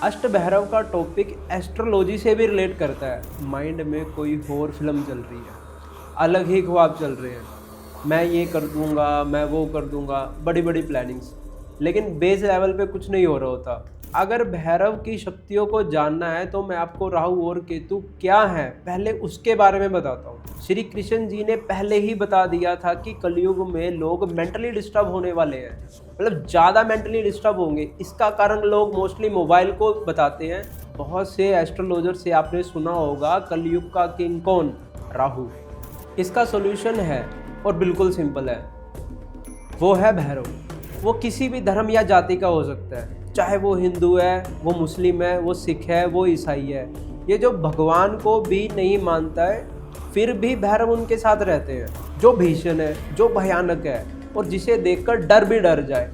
अष्टभैरव का topic astrology से भी रिलेट करता है। माइंड में कोई और फिल्म चल रही है, अलग ही ख्वाब चल रहे हैं। मैं ये कर दूंगा, मैं वो कर दूंगा, बड़ी बड़ी प्लानिंग्स, लेकिन बेस लेवल पे कुछ नहीं हो रहा होता। अगर भैरव की शक्तियों को जानना है तो मैं आपको राहु और केतु क्या है पहले उसके बारे में बताता हूँ। श्री कृष्ण जी ने पहले ही बता दिया था कि कलयुग में लोग मेंटली डिस्टर्ब होने वाले हैं, मतलब ज़्यादा मेंटली डिस्टर्ब होंगे। इसका कारण लोग मोस्टली मोबाइल को बताते हैं। बहुत से एस्ट्रोलॉजर से आपने सुना होगा कलयुग का किंग कौन? राहु। इसका सॉल्यूशन है और बिल्कुल सिंपल है, वो है भैरव। वो किसी भी धर्म या जाति का हो सकता है, चाहे वो हिंदू है, वो मुस्लिम है, वो सिख है, वो ईसाई है। ये जो भगवान को भी नहीं मानता है फिर भी भैरव उनके साथ रहते हैं। जो भीषण है, जो भयानक है और जिसे देखकर डर भी डर जाए,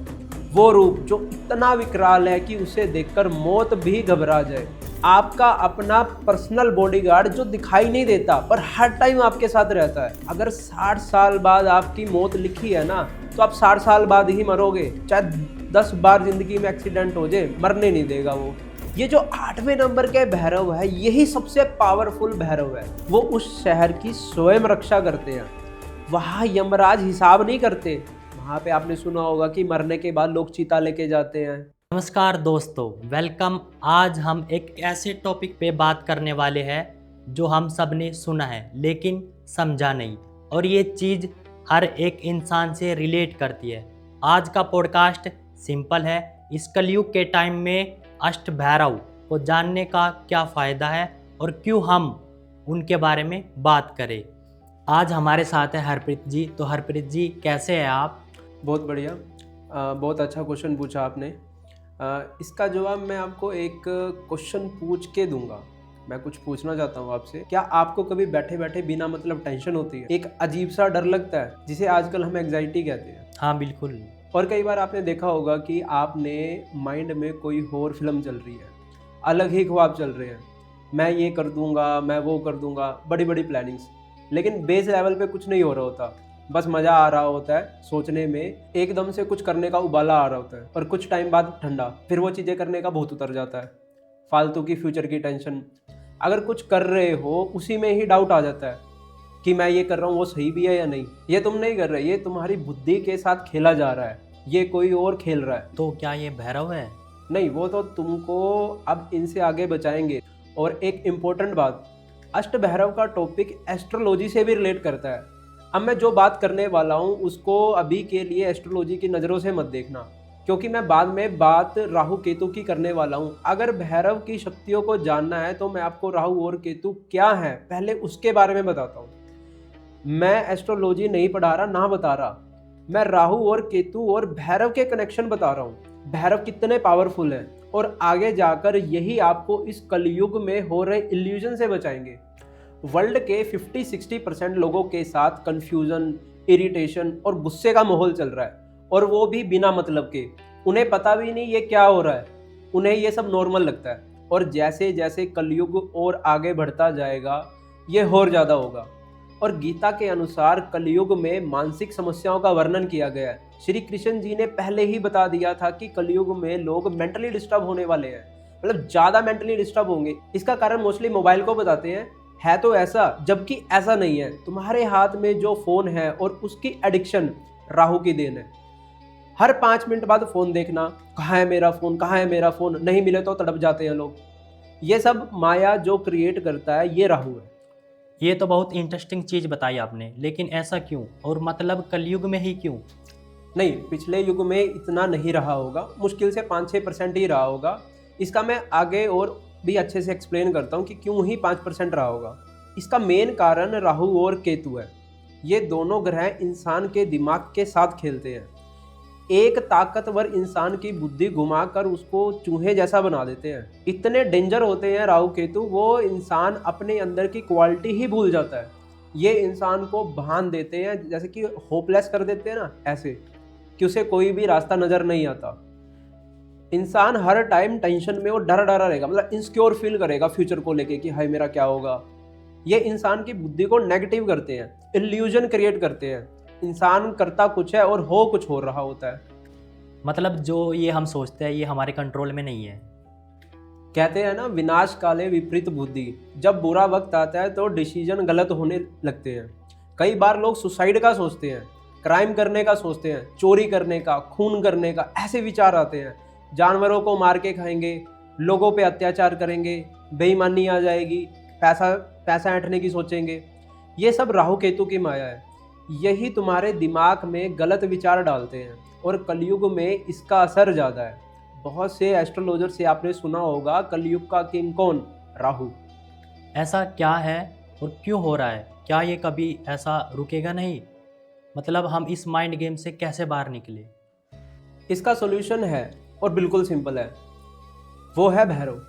वो रूप जो इतना विकराल है कि उसे देखकर मौत भी घबरा जाए। आपका अपना पर्सनल बॉडीगार्ड जो दिखाई नहीं देता पर हर टाइम आपके साथ रहता है। अगर 60 साल बाद आपकी मौत लिखी है ना, तो आप 60 साल बाद ही मरोगे। चाहे 10 बार जिंदगी में एक्सीडेंट हो जाए, मरने नहीं देगा वो। ये जो 8वें नंबर के भैरव है, यही सबसे पावरफुल भैरव है। वो उस शहर की स्वयं रक्षा करते हैं। वहाँ यमराज हिसाब नहीं करते। वहाँ पे आपने सुना होगा कि मरने के बाद लोग चीता लेके जाते हैं। नमस्कार दोस्तों, वेलकम। आज हम एक ऐसे टॉपिक पे बात करने वाले हैं जो हम सब ने सुना है लेकिन समझा नहीं, और ये चीज़ हर एक इंसान से रिलेट करती है। आज का पॉडकास्ट सिंपल है। इस कलयुग के टाइम में अष्टभैरव को जानने का क्या फ़ायदा है और क्यों हम उनके बारे में बात करें। आज हमारे साथ है हरप्रीत जी। तो हरप्रीत जी, कैसे हैं आप? बहुत बढ़िया। बहुत अच्छा क्वेश्चन पूछा आपने। इसका जवाब मैं आपको एक क्वेश्चन पूछ के दूंगा। मैं कुछ पूछना चाहता हूँ आपसे। क्या आपको कभी बैठे बैठे बिना मतलब टेंशन होती है? एक अजीब सा डर लगता है जिसे आजकल हम एंग्जाइटी कहते हैं। हाँ, बिल्कुल। और कई बार आपने देखा होगा कि आपने माइंड में कोई और फिल्म चल रही है, अलग ही ख्वाब चल रहे हैं। मैं ये कर दूंगा, मैं वो कर दूंगा, बड़ी बड़ी प्लानिंग्स, लेकिन बेस लेवल पे कुछ नहीं हो रहा होता। बस मज़ा आ रहा होता है सोचने में, एकदम से कुछ करने का उबाला आ रहा होता है और कुछ टाइम बाद ठंडा, फिर वो चीज़ें करने का भूत उतर जाता है। फालतू की फ्यूचर की टेंशन। अगर कुछ कर रहे हो उसी में ही डाउट आ जाता है कि मैं ये कर रहा हूँ वो सही भी है या नहीं। ये तुम नहीं कर रहे, ये तुम्हारी बुद्धि के साथ खेला जा रहा है, ये कोई और खेल रहा है। तो क्या ये भैरव है? नहीं, वो तो तुमको अब इनसे आगे बचाएंगे। और एक इम्पोर्टेंट बात, अष्टभैरव का टॉपिक एस्ट्रोलॉजी से भी रिलेट करता है। अब मैं जो बात करने वाला हूँ उसको अभी के लिए एस्ट्रोलॉजी की नज़रों से मत देखना, क्योंकि मैं बाद में बात राहु केतु की करने वाला हूँ। अगर भैरव की शक्तियों को जानना है तो मैं आपको राहु और केतु क्या है पहले उसके बारे में बताता हूँ। मैं एस्ट्रोलॉजी नहीं पढ़ा रहा, ना बता रहा। मैं राहु और केतु और भैरव के कनेक्शन बता रहा हूँ। भैरव कितने पावरफुल हैं और आगे जाकर यही आपको इस कलयुग में हो रहे इल्यूजन से बचाएंगे। वर्ल्ड के 50-60% लोगों के साथ कंफ्यूजन, इरिटेशन और गुस्से का माहौल चल रहा है, और वो भी बिना मतलब के। उन्हें पता भी नहीं ये क्या हो रहा है, उन्हें ये सब नॉर्मल लगता है। और जैसे जैसे कलयुग और आगे बढ़ता जाएगा ये और ज़्यादा होगा। और गीता के अनुसार कलयुग में मानसिक समस्याओं का वर्णन किया गया है। श्री कृष्ण जी ने पहले ही बता दिया था कि कलयुग में लोग मेंटली डिस्टर्ब होने वाले हैं, मतलब ज़्यादा मेंटली डिस्टर्ब होंगे। इसका कारण मोस्टली मोबाइल को बताते हैं। है तो ऐसा, जबकि ऐसा नहीं है। तुम्हारे हाथ में जो फ़ोन है और उसकी एडिक्शन राहु की देन है। हर 5 मिनट बाद फ़ोन देखना, कहाँ है मेरा फ़ोन, कहाँ है मेरा फ़ोन, नहीं मिले तो तड़प जाते हैं लोग। ये सब माया जो क्रिएट करता है ये राहु है। ये तो बहुत इंटरेस्टिंग चीज़ बताई आपने, लेकिन ऐसा क्यों? और मतलब कलयुग में ही क्यों? नहीं, पिछले युग में इतना नहीं रहा होगा, मुश्किल से 5-6% ही रहा होगा। इसका मैं आगे और भी अच्छे से एक्सप्लेन करता हूँ कि क्यों ही 5% रहा होगा। इसका मेन कारण राहु और केतु है। ये दोनों ग्रह इंसान के दिमाग के साथ खेलते हैं। एक ताकतवर इंसान की बुद्धि घुमाकर उसको चूहे जैसा बना देते हैं। इतने डेंजर होते हैं राहु केतु, वो इंसान अपने अंदर की क्वालिटी ही भूल जाता है। ये इंसान को भान देते हैं, जैसे कि होपलेस कर देते हैं ना, ऐसे कि उसे कोई भी रास्ता नजर नहीं आता। इंसान हर टाइम टेंशन में और डरा डरा रहेगा, मतलब इनसिक्योर फील करेगा फ्यूचर को लेके कि हाय मेरा क्या होगा। ये इंसान की बुद्धि को नेगेटिव करते हैं, इल्यूजन क्रिएट करते हैं। इंसान करता कुछ है और हो कुछ हो रहा होता है। मतलब जो ये हम सोचते हैं ये हमारे कंट्रोल में नहीं है। कहते हैं ना, विनाश काले विपरीत बुद्धि। जब बुरा वक्त आता है तो डिसीजन गलत होने लगते हैं। कई बार लोग सुसाइड का सोचते हैं, क्राइम करने का सोचते हैं, चोरी करने का, खून करने का, ऐसे विचार आते हैं। जानवरों को मार के खाएंगे, लोगों पे अत्याचार करेंगे, बेईमानी आ जाएगी, पैसा पैसा ऐंठने की सोचेंगे। ये सब राहु केतु की माया है। यही तुम्हारे दिमाग में गलत विचार डालते हैं और कलयुग में इसका असर ज़्यादा है। बहुत से एस्ट्रोलॉजर से आपने सुना होगा, कलयुग का किंग कौन? राहु। ऐसा क्या है और क्यों हो रहा है? क्या ये कभी ऐसा रुकेगा नहीं? मतलब हम इस माइंड गेम से कैसे बाहर निकले? इसका सॉल्यूशन है और बिल्कुल सिंपल है, वो है भैरव।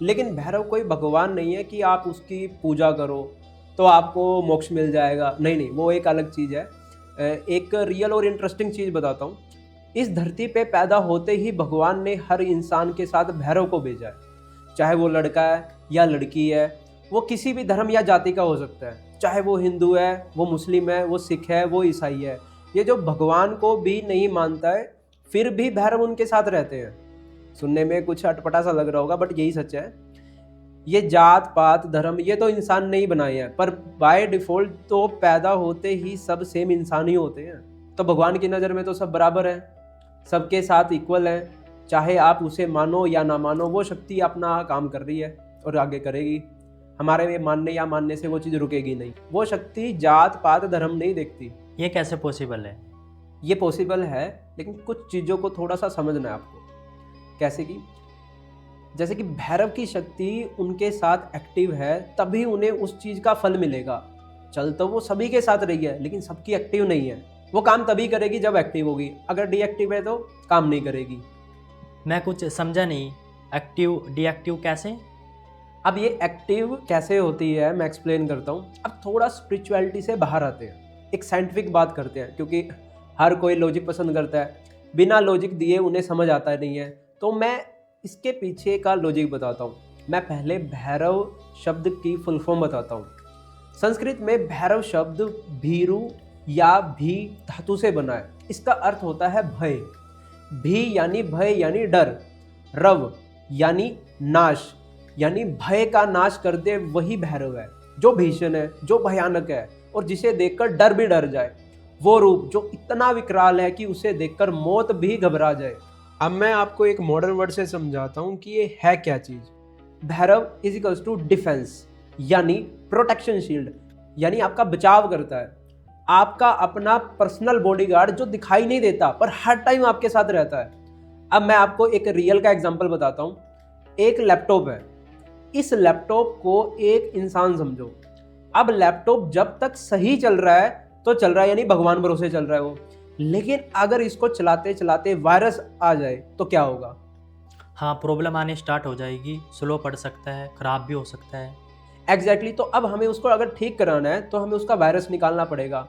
लेकिन भैरव कोई भगवान नहीं है कि आप उसकी पूजा करो तो आपको मोक्ष मिल जाएगा। नहीं नहीं, वो एक अलग चीज़ है। एक रियल और इंटरेस्टिंग चीज़ बताता हूँ। इस धरती पे पैदा होते ही भगवान ने हर इंसान के साथ भैरव को भेजा है। चाहे वो लड़का है या लड़की है, वो किसी भी धर्म या जाति का हो सकता है। चाहे वो हिंदू है, वो मुस्लिम है, वो सिख है, वो ईसाई है। ये जो भगवान को भी नहीं मानता है, फिर भी भैरव उनके साथ रहते हैं। सुनने में कुछ अटपटा सा लग रहा होगा, बट यही सच है। ये जात पात धर्म ये तो इंसान ने ही बनाए हैं, पर बाय डिफॉल्ट तो पैदा होते ही सब सेम इंसान ही होते हैं। तो भगवान की नज़र में तो सब बराबर हैं, सबके साथ इक्वल हैं। चाहे आप उसे मानो या ना मानो, वो शक्ति अपना काम कर रही है और आगे करेगी। हमारे मानने या मानने से वो चीज़ रुकेगी नहीं। वो शक्ति जात पात धर्म नहीं देखती। ये कैसे पॉसिबल है? ये पॉसिबल है, लेकिन कुछ चीज़ों को थोड़ा सा समझना है आपको। कैसे कि जैसे कि भैरव की शक्ति उनके साथ एक्टिव है, तभी उन्हें उस चीज़ का फल मिलेगा। चल तो वो सभी के साथ रही है, लेकिन सबकी एक्टिव नहीं है। वो काम तभी करेगी जब एक्टिव होगी, अगर डीएक्टिव है तो काम नहीं करेगी। मैं कुछ समझा नहीं, एक्टिव डीएक्टिव कैसे? अब ये एक्टिव कैसे होती है मैं एक्सप्लेन करता हूँ। अब थोड़ा स्पिरिचुअलिटी से बाहर आते हैं, एक साइंटिफिक बात करते हैं, क्योंकि हर कोई लॉजिक पसंद करता है। बिना लॉजिक दिए उन्हें समझ आता नहीं है, तो मैं इसके पीछे का लॉजिक बताता हूँ। मैं पहले भैरव शब्द की फुल फॉर्म बताता हूँ। संस्कृत में भैरव शब्द भीरु या भी धातु से बना है। इसका अर्थ होता है भय। भी यानी भय यानी डर, रव यानी नाश, यानी भय का नाश कर दे, वही भैरव है। जो भीषण है, जो भयानक है और जिसे देखकर डर भी डर जाए। वो रूप जो इतना विकराल है कि उसे देखकर मौत भी घबरा जाए। अब मैं आपको एक मॉडर्न वर्ड से समझाता हूँ कि ये है क्या चीज़। Bhairav is equals to defence, यानी प्रोटेक्शन शील्ड, यानी आपका बचाव करता है। आपका अपना पर्सनल बॉडीगार्ड जो दिखाई नहीं देता पर हर टाइम आपके साथ रहता है। अब मैं आपको एक रियल का एग्जांपल बताता हूँ। एक लैपटॉप है, इस लैपटॉप को एक इंसान समझो। अब लैपटॉप जब तक सही चल रहा है तो चल रहा है, यानी भगवान भरोसे चल रहा है वो। लेकिन अगर इसको चलाते चलाते वायरस आ जाए तो क्या होगा? हाँ, प्रॉब्लम आने स्टार्ट हो जाएगी, स्लो पड़ सकता है, ख़राब भी हो सकता है। एग्जैक्टली। तो अब हमें उसको अगर ठीक कराना है तो हमें उसका वायरस निकालना पड़ेगा।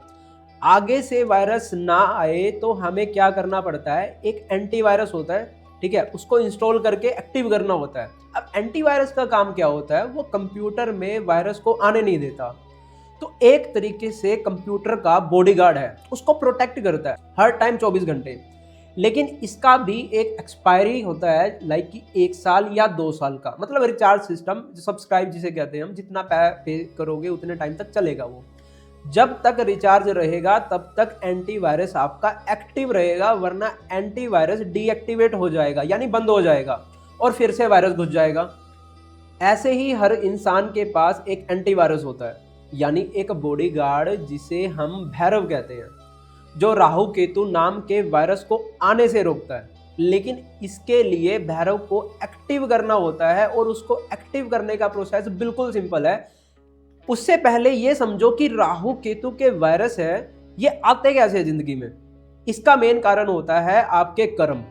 आगे से वायरस ना आए तो हमें क्या करना पड़ता है? एक एंटीवायरस होता है, ठीक है, उसको इंस्टॉल करके एक्टिव करना होता है। अब एंटीवायरस का काम क्या होता है? वो कंप्यूटर में वायरस को आने नहीं देता। तो एक तरीके से कंप्यूटर का बॉडीगार्ड है, उसको प्रोटेक्ट करता है हर टाइम 24 घंटे। लेकिन इसका भी एक एक्सपायरी होता है, लाइक कि 1 साल या 2 साल का, मतलब रिचार्ज सिस्टम, सब्सक्राइब जिसे कहते हैं हम। जितना पे करोगे उतने टाइम तक चलेगा वो। जब तक रिचार्ज रहेगा तब तक एंटीवायरस आपका एक्टिव रहेगा, वरना एंटीवायरस डीएक्टिवेट हो जाएगा, यानी बंद हो जाएगा और फिर से वायरस घुस जाएगा। ऐसे ही हर इंसान के पास एक एंटीवायरस होता है, यानी एक बॉडीगार्ड जिसे हम भैरव कहते हैं, जो राहु केतु नाम के वायरस को आने से रोकता है। लेकिन इसके लिए भैरव को एक्टिव करना होता है, और उसको एक्टिव करने का प्रोसेस बिल्कुल सिंपल है। उससे पहले ये समझो कि राहु केतु के वायरस है, ये आते कैसे जिंदगी में? इसका मेन कारण होता है आपके कर्म।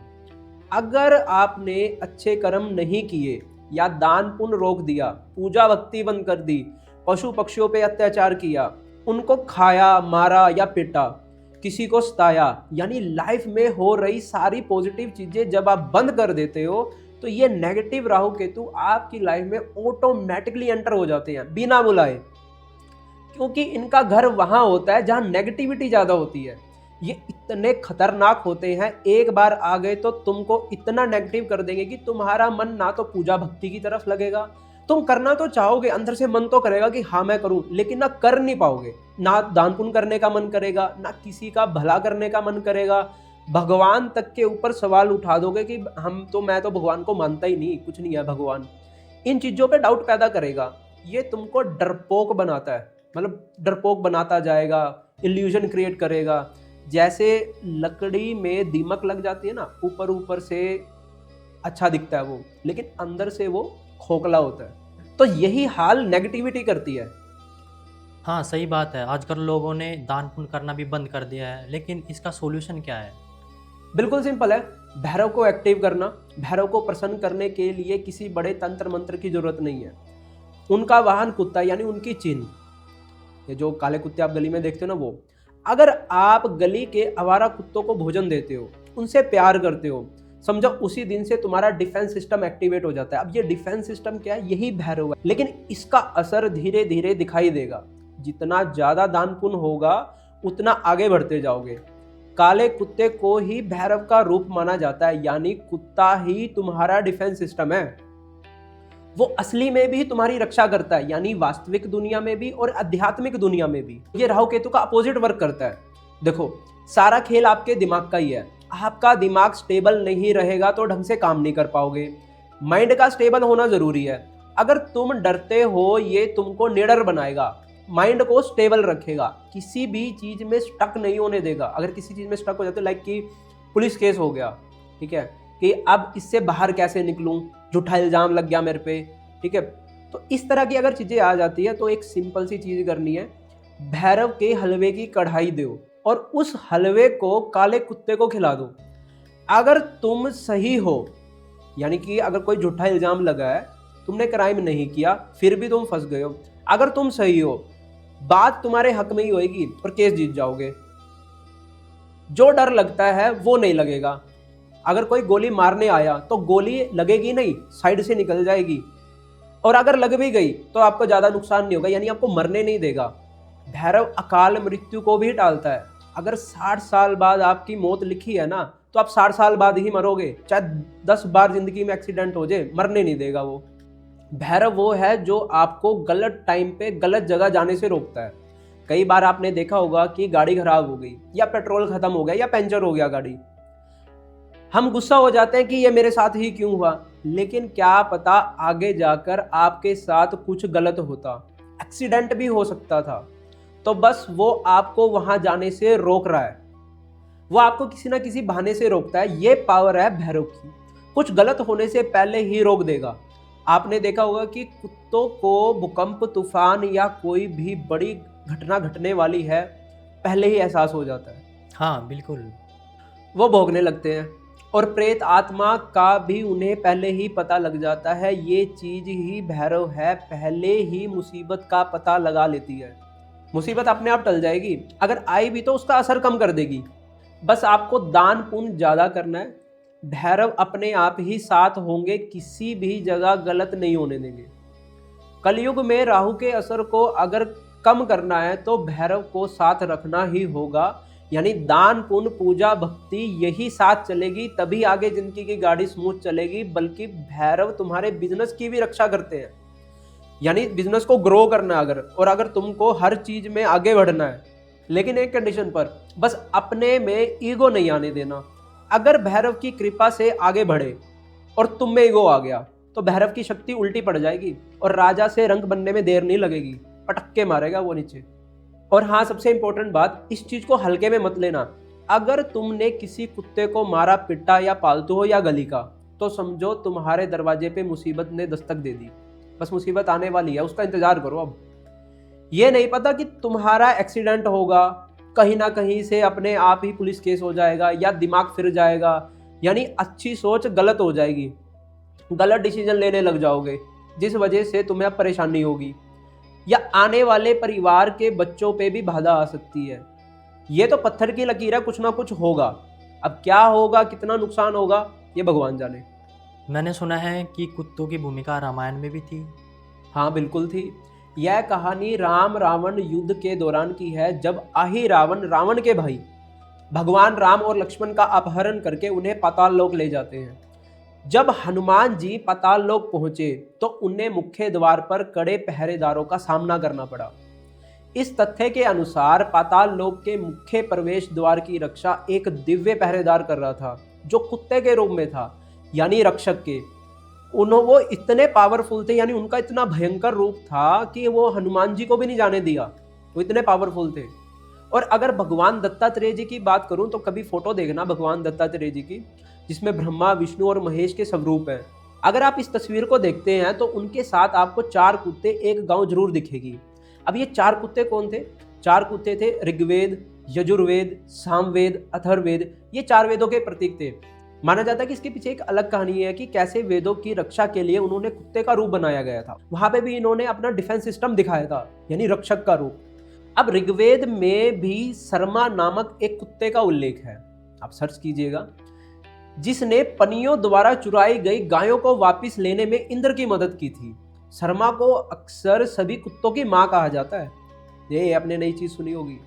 अगर आपने अच्छे कर्म नहीं किए या दान पुण्य रोक दिया, पूजा भक्ति बंद कर दी, पशु पक्षियों पे अत्याचार किया, उनको खाया, मारा या पीटा, किसी को सताया, यानी लाइफ में हो रही सारी पॉजिटिव चीजें जब आप बंद कर देते हो, तो ये नेगेटिव राहु केतु आपकी लाइफ में ऑटोमेटिकली एंटर हो जाते हैं बिना बुलाए। क्योंकि इनका घर वहां होता है जहां नेगेटिविटी ज्यादा होती है। ये इतने खतरनाक होते हैं, एक बार आ गए तो तुमको इतना नेगेटिव कर देंगे कि तुम्हारा मन ना तो पूजा भक्ति की तरफ लगेगा, तुम करना तो चाहोगे, अंदर से मन तो करेगा कि हाँ मैं करूं, लेकिन ना कर नहीं पाओगे। ना दान पुण्य करने का मन करेगा, ना किसी का भला करने का मन करेगा, भगवान तक के ऊपर सवाल उठा दोगे कि मैं तो भगवान को मानता ही नहीं, कुछ नहीं है भगवान। इन चीजों पे डाउट पैदा करेगा। ये तुमको डरपोक बनाता है, मतलब डरपोक बनाता जाएगा, इल्यूजन क्रिएट करेगा। जैसे लकड़ी में दीमक लग जाती है ना, ऊपर ऊपर से अच्छा दिखता है वो, लेकिन अंदर से वो खोखला होता है। तो यही हाल नेगेटिविटी करती है। हाँ सही बात है, आजकल लोगों ने दान पुण्य करना भी बंद कर दिया है, लेकिन इसका सॉल्यूशन क्या है? बिल्कुल सिंपल है, भैरव को एक्टिव करना। भैरव को प्रसन्न करने के लिए किसी बड़े तंत्र मंत्र की जरूरत नहीं है। उनका वाहन कुत्ता, यानी उनकी चिन्ह, ये जो काले कुत्ते आप गली में देखते हो ना, वो अगर आप गली के आवारा कुत्तों को भोजन देते हो, उनसे प्यार करते हो, समझो उसी दिन से तुम्हारा डिफेंस सिस्टम एक्टिवेट हो जाता है। अब ये डिफेंस सिस्टम क्या है? यही भैरव है, लेकिन इसका असर धीरे धीरे दिखाई देगा। जितना ज्यादा दान पुण्य होगा उतना आगे बढ़ते जाओगे। काले कुत्ते को ही भैरव का रूप माना जाता है, यानी कुत्ता ही तुम्हारा डिफेंस सिस्टम है। वो असली में भी तुम्हारी रक्षा करता है, यानी वास्तविक दुनिया में भी और आध्यात्मिक दुनिया में भी। ये राहु केतु का अपोजिट वर्क करता है। देखो, सारा खेल आपके दिमाग का ही है। आपका दिमाग स्टेबल नहीं रहेगा तो ढंग से काम नहीं कर पाओगे। माइंड का स्टेबल होना जरूरी है। अगर तुम डरते हो, ये तुमको निडर बनाएगा, माइंड को स्टेबल रखेगा, किसी भी चीज में स्टक नहीं होने देगा। अगर किसी चीज में स्टक हो जाते हो, लाइक कि पुलिस केस हो गया, ठीक है, कि अब इससे बाहर कैसे निकलूं, झूठा इल्जाम लग गया मेरे पे, ठीक है, तो इस तरह की अगर चीजें आ जाती है तो एक सिंपल सी चीज करनी है, भैरव के हलवे की कढ़ाई दो और उस हलवे को काले कुत्ते को खिला दो। अगर तुम सही हो, यानी कि अगर कोई झूठा इल्जाम लगा है, तुमने क्राइम नहीं किया, फिर भी तुम फंस गए हो, अगर तुम सही हो, बात तुम्हारे हक में ही होगी और केस जीत जाओगे। जो डर लगता है वो नहीं लगेगा। अगर कोई गोली मारने आया तो गोली लगेगी नहीं, साइड से निकल जाएगी, और अगर लग भी गई तो आपको ज्यादा नुकसान नहीं होगा, यानी आपको मरने नहीं देगा। भैरव अकाल मृत्यु को भी टालता है। अगर 60 साल बाद आपकी मौत लिखी है ना, तो आप 60 साल बाद ही मरोगे, चाहे 10 बार जिंदगी में एक्सीडेंट हो जाए, मरने नहीं देगा वो। भैरव वो है जो आपको गलत टाइम पे गलत जगह जाने से रोकता है। कई बार आपने देखा होगा कि गाड़ी खराब हो गई, या पेट्रोल खत्म हो गया, या पंचर हो गया गाड़ी, हम गुस्सा हो जाते हैं कि ये मेरे साथ ही क्यों हुआ, लेकिन क्या पता आगे जाकर आपके साथ कुछ गलत होता, एक्सीडेंट भी हो सकता था। तो बस वो आपको वहां जाने से रोक रहा है, वो आपको किसी ना किसी बहाने से रोकता है। ये पावर है भैरव की, कुछ गलत होने से पहले ही रोक देगा। आपने देखा होगा कि कुत्तों को भूकंप, तूफान या कोई भी बड़ी घटना घटने वाली है, पहले ही एहसास हो जाता है। हाँ बिल्कुल। वो भोगने लगते हैं, और प्रेत आत्मा का भी उन्हें पहले ही पता लग जाता है। ये चीज ही भैरव है, पहले ही मुसीबत का पता लगा लेती है। मुसीबत अपने आप टल जाएगी, अगर आई भी तो उसका असर कम कर देगी। बस आपको दान पुण्य ज्यादा करना है, भैरव अपने आप ही साथ होंगे, किसी भी जगह गलत नहीं होने देंगे। कलयुग में राहु के असर को अगर कम करना है तो भैरव को साथ रखना ही होगा, यानी दान पुण्य पूजा भक्ति यही साथ चलेगी, तभी आगे जिंदगी की गाड़ी स्मूथ चलेगी। बल्कि भैरव तुम्हारे बिजनेस की भी रक्षा करते हैं, यानी बिजनेस को ग्रो करना अगर, और अगर तुमको हर चीज में आगे बढ़ना है, लेकिन एक कंडीशन पर, बस अपने में ईगो नहीं आने देना। अगर भैरव की कृपा से आगे बढ़े और तुम में ईगो आ गया तो भैरव की शक्ति उल्टी पड़ जाएगी और राजा से रंग बनने में देर नहीं लगेगी, पटक्के मारेगा वो नीचे। और हाँ, सबसे इंपॉर्टेंट बात, इस चीज को हल्के में मत लेना। अगर तुमने किसी कुत्ते को मारा पिटा, या पालतू हो या गली का, तो समझो तुम्हारे दरवाजे पे मुसीबत ने दस्तक दे दी। बस मुसीबत आने वाली है, उसका इंतजार करो। अब ये नहीं पता कि तुम्हारा एक्सीडेंट होगा, कहीं ना कहीं से अपने आप ही पुलिस केस हो जाएगा, या दिमाग फिर जाएगा, यानी अच्छी सोच गलत हो जाएगी, गलत डिसीजन लेने लग जाओगे, जिस वजह से तुम्हें अब परेशानी होगी, या आने वाले परिवार के बच्चों पे भी बाधा आ सकती है। ये तो पत्थर की लकीर है, कुछ ना कुछ होगा। अब क्या होगा, कितना नुकसान होगा, ये भगवान जाने। मैंने सुना है कि कुत्तों की भूमिका रामायण में भी थी। हाँ बिल्कुल थी। यह कहानी राम रावण युद्ध के दौरान की है, जब आही रावण, रावण के भाई, भगवान राम और लक्ष्मण का अपहरण करके उन्हें पाताल लोक ले जाते हैं। जब हनुमान जी पाताल लोक पहुंचे तो उन्हें मुख्य द्वार पर कड़े पहरेदारों का सामना करना पड़ा। इस तथ्य के अनुसार पाताल लोक के मुख्य प्रवेश द्वार की रक्षा एक दिव्य पहरेदार कर रहा था, जो कुत्ते के रूप में था, यानी रक्षक के। वो इतने पावरफुल थे, यानी उनका इतना भयंकर रूप था कि वो हनुमान जी को भी नहीं जाने दिया, वो इतने पावरफुल थे। और अगर भगवान दत्तात्रेय जी की बात करूं तो कभी फोटो देखना भगवान दत्तात्रेय जी की, जिसमें ब्रह्मा, विष्णु और महेश के स्वरूप हैं। अगर आप इस तस्वीर को देखते हैं तो उनके साथ आपको 4 कुत्ते एक गांव जरूर दिखेगी। अब ये 4 कुत्ते कौन थे? 4 कुत्ते थे ऋग्वेद, यजुर्वेद, सामवेद, अथर्ववेद। ये 4 वेदों के प्रतीक थे। माना जाता है कि इसके पीछे एक अलग कहानी है कि कैसे वेदों की रक्षा के लिए उन्होंने कुत्ते का रूप बनाया गया था। वहां पे भी इन्होंने अपना डिफेंस सिस्टम दिखाया था, यानी रक्षक का रूप। अब ऋग्वेद में भी शर्मा नामक एक कुत्ते का उल्लेख है, आप सर्च कीजिएगा, जिसने पनियों द्वारा चुराई गई गायों को वापस लेने में इंद्र की मदद की थी। शर्मा को अक्सर सभी कुत्तों की मां कहा जाता है। ये आपने नई चीज सुनी होगी।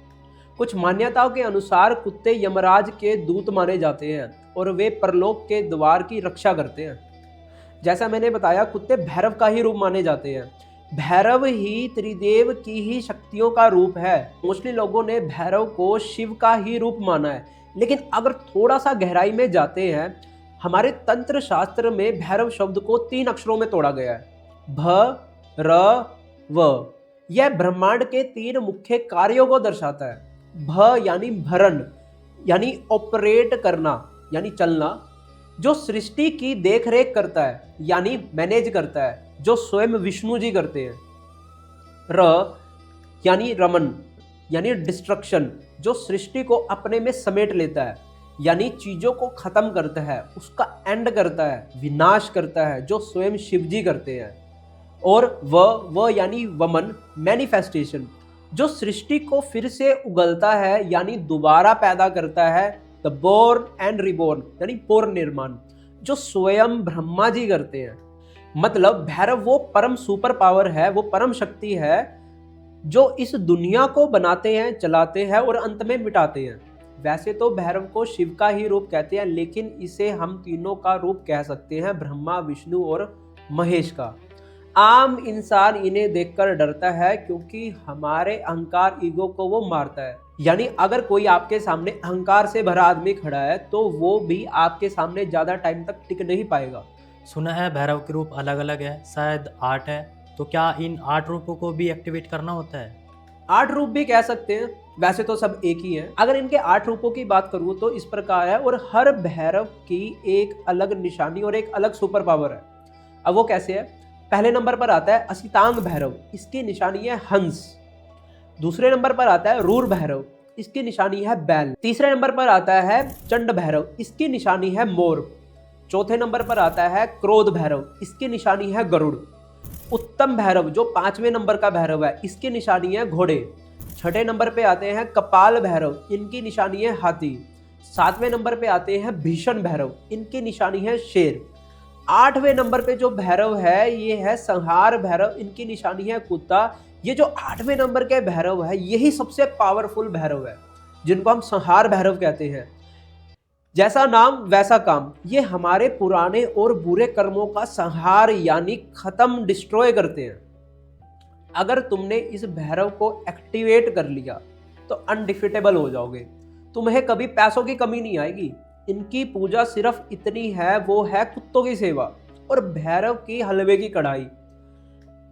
कुछ मान्यताओं के अनुसार कुत्ते यमराज के दूत माने जाते हैं और वे परलोक के द्वार की रक्षा करते हैं। जैसा मैंने बताया, कुत्ते भैरव का ही रूप माने जाते हैं। भैरव ही त्रिदेव की ही शक्तियों का रूप है। मोस्टली लोगों ने भैरव को शिव का ही रूप माना है, लेकिन अगर थोड़ा सा गहराई में जाते हैं, हमारे तंत्र शास्त्र में भैरव शब्द को 3 अक्षरों में तोड़ा गया है, भ र व। यह ब्रह्मांड के 3 मुख्य कार्यों को दर्शाता है। भ यानी भरण, यानी ऑपरेट करना, यानी चलना, जो सृष्टि की देखरेख करता है, यानी मैनेज करता है, जो स्वयं विष्णु जी करते हैं। र यानी रमन, यानी डिस्ट्रक्शन, जो सृष्टि को अपने में समेट लेता है, यानी चीजों को खत्म करता है, उसका एंड करता है, विनाश करता है, जो स्वयं शिव जी करते हैं। और व यानी वमन, मैनिफेस्टेशन, जो सृष्टि को फिर से उगलता है, यानी दोबारा पैदा करता है, द बोर्न एंड रिबोर्न, यानी पुनर्निर्माण, जो स्वयं ब्रह्मा जी करते हैं। मतलब भैरव वो परम सुपर पावर है, वो परम शक्ति है, जो इस दुनिया को बनाते हैं, चलाते हैं और अंत में मिटाते हैं। वैसे तो भैरव को शिव का ही रूप कहते हैं, लेकिन इसे हम तीनों का रूप कह सकते हैं, ब्रह्मा, विष्णु और महेश का। आम इंसान इन्हें देखकर डरता है क्योंकि हमारे अहंकार, ईगो को वो मारता है। यानी अगर कोई आपके सामने अहंकार से भरा आदमी खड़ा है तो वो भी आपके सामने ज्यादा टाइम तक टिक नहीं पाएगा। सुना है भैरव के रूप अलग अलग है, शायद 8 है, तो क्या इन 8 रूपों को भी एक्टिवेट करना होता है? 8 रूप भी कह सकते हैं, वैसे तो सब एक ही है। अगर इनके 8 रूपों की बात करूँ तो इस प्रकार है, और हर भैरव की एक अलग निशानी और एक अलग सुपर पावर है। अब वो कैसे है? पहले नंबर पर आता है असितांग भैरव, इसकी निशानी है हंस। दूसरे नंबर पर आता है रूर भैरव, इसकी निशानी है बैल। तीसरे नंबर पर आता है चंड भैरव, इसकी निशानी है मोर। चौथे नंबर पर आता है क्रोध भैरव, इसकी निशानी है गरुड़। उत्तम भैरव जो 5वें नंबर का भैरव है, इसकी निशानी है घोड़े। 6ठे नंबर पे आते हैं कपाल भैरव, इनकी निशानी है हाथी। 7वें नंबर पे आते हैं भीषण भैरव, इनकी निशानी है शेर। 8वें नंबर पे जो भैरव है ये है संहार भैरव, इनकी निशानी है कुत्ता। ये जो 8वें नंबर के भैरव है यही सबसे पावरफुल भैरव है, जिनको हम संहार भैरव कहते हैं। जैसा नाम वैसा काम, ये हमारे पुराने और बुरे कर्मों का संहार यानी खत्म, डिस्ट्रॉय करते हैं। अगर तुमने इस भैरव को एक्टिवेट कर लिया तो अनडिफिटेबल हो जाओगे, तुम्हें कभी पैसों की कमी नहीं आएगी। इनकी पूजा सिर्फ इतनी है, वो है कुत्तों की सेवा और भैरव की हलवे की कढ़ाई।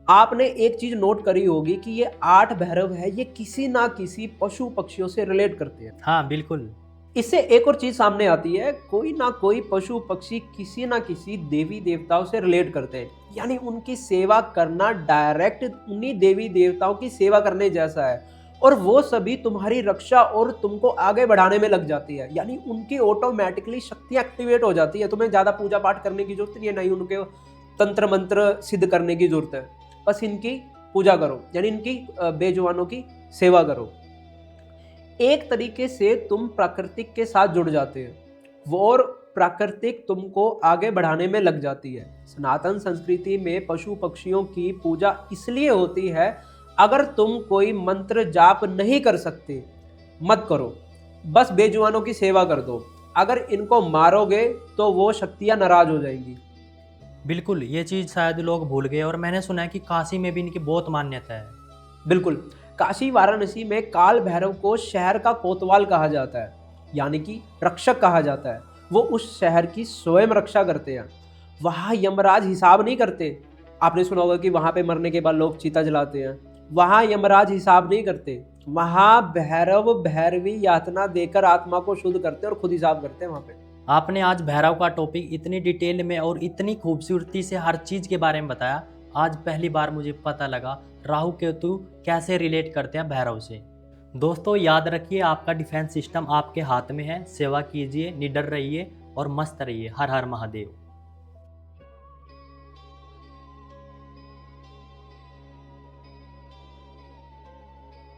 आपने एक चीज नोट करी होगी कि ये 8 भैरव है, ये किसी ना किसी पशु पक्षियों से रिलेट करते हैं। हाँ बिल्कुल। इससे एक और चीज सामने आती है, कोई ना कोई पशु पक्षी किसी ना किसी देवी देवताओं से रिलेट करते हैं, यानी उनकी सेवा करना डायरेक्ट उन्हीं देवी देवताओं की सेवा करने जैसा है, और वो सभी तुम्हारी रक्षा और तुमको आगे बढ़ाने में लग जाती है। यानी उनकी ऑटोमेटिकली शक्ति एक्टिवेट हो जाती है, तुम्हें ज्यादा पूजा पाठ करने की जरूरत नहीं है, नहीं उनके तंत्र मंत्र सिद्ध करने की जरूरत है। बस इनकी पूजा करो, यानी इनकी बेजुबानों की सेवा करो। एक तरीके से तुम प्राकृतिक के साथ जुड़ जाते हो और प्राकृतिक तुमको आगे बढ़ाने में लग जाती है। सनातन संस्कृति में पशु पक्षियों की पूजा इसलिए होती है, अगर तुम कोई मंत्र जाप नहीं कर सकते मत करो, बस बेजुबानों की सेवा कर दो, अगर इनको मारोगे तो वो शक्तियाँ नाराज हो जाएंगी। बिल्कुल, ये चीज़ शायद लोग भूल गए और मैंने सुना है कि काशी में भी इनकी बहुत मान्यता है। बिल्कुल, काशी वाराणसी में काल भैरव को शहर का कोतवाल कहा जाता है, यानी कि रक्षक कहा जाता है। वो उस शहर की स्वयं रक्षा करते हैं। वहाँ यमराज हिसाब नहीं करते। आपने सुना होगा कि वहाँ पे मरने के बाद लोग चिता जलाते हैं। वहाँ यमराज हिसाब नहीं करते। वहाँ भैरव भैरवी यातना देकर आत्मा को शुद्ध करते हैं और खुद हिसाब करते हैं वहाँ पे। आपने आज भैरव का टॉपिक इतनी डिटेल में और इतनी खूबसूरती से हर चीज़ के बारे में बताया। आज पहली बार मुझे पता लगा राहु केतु कैसे रिलेट करते हैं भैरव से। दोस्तों याद रखिए, आपका डिफेंस सिस्टम आपके हाथ में है। सेवा कीजिए, निडर रहिए और मस्त रहिए। हर हर महादेव।